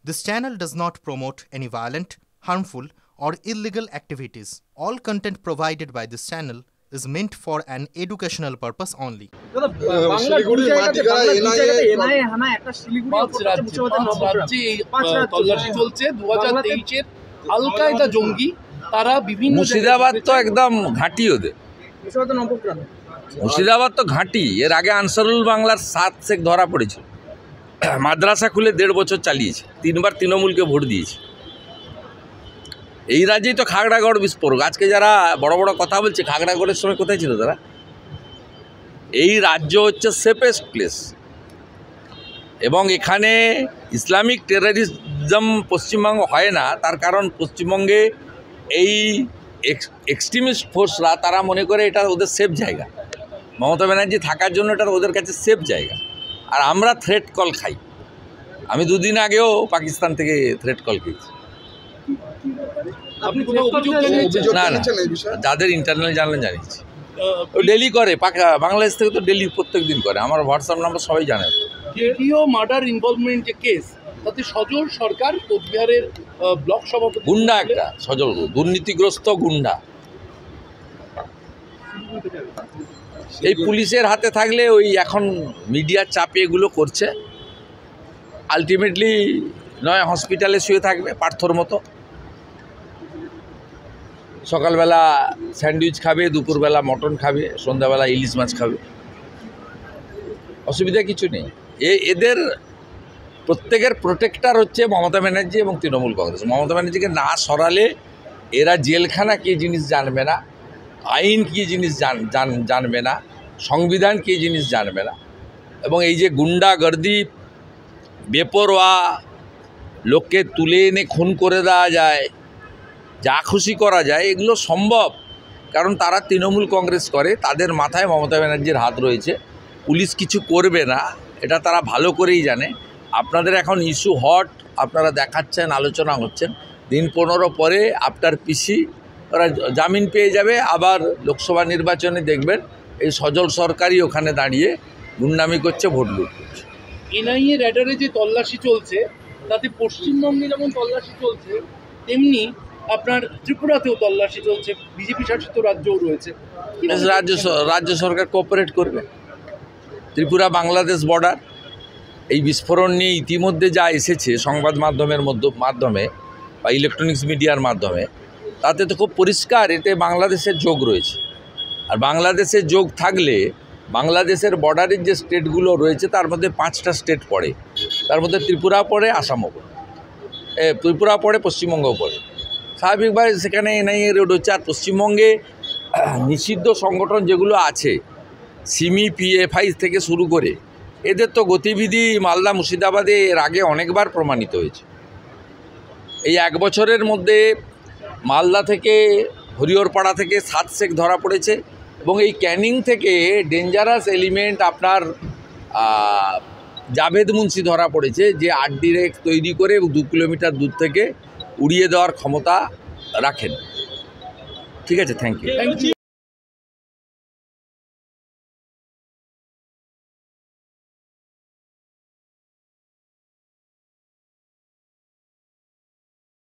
This channel does not promote any violent, harmful, or illegal activities. All content provided by this channel is meant for an educational purpose only. Murshidabad তো একদম ঘাঁটি ওদের, মুর্শিদাবাদ তো ঘাঁটি। এর আগে আনসারুল বাংলার 7 শেখ ধরা পড়েছিল, মাদ্রাসা খুলে 1.5 বছর চালিয়েছে, 3বার তৃণমূলকে ভোট দিয়েছে। এই রাজ্যেই তো খাগড়াগড় বিস্ফোরক। আজকে যারা বড় বড় কথা বলছে, খাগড়াগড়ের সময় কোথায় ছিল তারা? এই রাজ্য হচ্ছে সেফেস্ট প্লেস, এবং এখানে ইসলামিক টেররিজম পশ্চিমবঙ্গ হয় না। তার কারণ পশ্চিমবঙ্গে এই এক্সট্রিমিস্ট ফোর্সরা তারা মনে করে এটা ওদের সেফ জায়গা। মমতা ব্যানার্জি থাকার জন্য এটা ওদের কাছে সেফ জায়গা। আর আমরা থ্রেট কল খাই। আমি 2 দিন আগেও পাকিস্তান থেকে থ্রেট কল খেয়েছি। না না, যাদের ইন্টারনাল জানলে জানিয়েছি। ডেলি করে, বাংলাদেশ থেকে তো ডেলি প্রত্যেক দিন করে। আমার হোয়াটসঅ্যাপ নাম্বার সবাই জানে। ভিডিও মার্ডার ইনভলভমেন্ট যে কেস, তাতে সজল সরকার কোচবিহারের ব্লক সভাপতি, গুন্ডা একটা সজল, দুর্নীতিগ্রস্ত গুন্ডা। এই পুলিশের হাতে থাকলে ওই এখন মিডিয়ার চাপে এগুলো করছে। আলটিমেটলি নয় হসপিটালে শুয়ে থাকবে পার্থর মতো, সকালবেলা স্যান্ডউইচ খাবে, দুপুরবেলা মটন খাবে, সন্ধ্যাবেলা ইলিশ মাছ খাবে। অসুবিধা কিছু নেই। এদের প্রত্যেকের প্রোটেক্টার হচ্ছে মমতা ব্যানার্জি এবং তৃণমূল কংগ্রেস। মমতা ব্যানার্জিকে না সরালে এরা জেলখানা কী জিনিস জানবে না, আইন কী জিনিস জানবে না, সংবিধান কী জিনিস জানবে না। এবং এই যে গুন্ডাগর্দি, বেপরোয়া, লোককে তুলে এনে খুন করে দেওয়া যায়, যা খুশি করা যায়, এগুলো সম্ভব কারণ তারা তৃণমূল কংগ্রেস করে। তাদের মাথায় মমতা ব্যানার্জির হাত রয়েছে। পুলিশ কিছু করবে না, এটা তারা ভালো করেই জানে। আপনাদের এখন ইস্যু হট, আপনারা দেখাচ্ছেন, আলোচনা হচ্ছেন। দিন 15 পরে আফটার পিসি ওরা জামিন পেয়ে যাবে। আবার লোকসভা নির্বাচনে দেখবেন এই সজল সরকারই ওখানে দাঁড়িয়ে গুন্ডামি করছে, ভোট লুট করছে। এনআইএ র্যাডারে যে তল্লাশি চলছে, তাতে পশ্চিমবঙ্গে যেমন তল্লাশি চলছে, তেমনি আপনার ত্রিপুরাতেও তল্লাশি চলছে। বিজেপি শাসিত রাজ্যও রয়েছে। রাজ্য সরকার কোঅপারেট করবে। ত্রিপুরা বাংলাদেশ বর্ডার, এই বিস্ফোরণ নিয়ে ইতিমধ্যে যা এসেছে সংবাদ মাধ্যমের মাধ্যমে বা ইলেকট্রনিক্স মিডিয়ার মাধ্যমে, তাতে তো খুব পরিষ্কার এতে বাংলাদেশের যোগ রয়েছে। আর বাংলাদেশের যোগ থাকলে বাংলাদেশের বর্ডারের যে স্টেটগুলো রয়েছে তার মধ্যে 5টা স্টেট পড়ে। তার মধ্যে ত্রিপুরা পড়ে, আসামও পড়ে, ত্রিপুরা পড়ে, পশ্চিমবঙ্গও পড়ে। স্বাভাবিকভাবে সেখানে এনআইএ রোড হচ্ছে। আর পশ্চিমবঙ্গে নিষিদ্ধ সংগঠন যেগুলো আছে, সিমি, পিএফআই থেকে শুরু করে, এদের তো গতিবিধি মালদা মুর্শিদাবাদে এর আগে অনেকবার প্রমাণিত হয়েছে। এই 1 বছরের মধ্যে মালদা থেকে, হরিহরপাড়া থেকে 7 শেখ ধরা পড়েছে। এবং এই ক্যানিং থেকে ডেঞ্জারাস এলিমেন্ট আপনার জাভেদ মুন্সি ধরা পড়েছে, যে আরডিএক্স তৈরি করে 2 কিলোমিটার দূর থেকে উড়িয়ে দেওয়ার ক্ষমতা রাখেন। ঠিক আছে, থ্যাংক ইউ।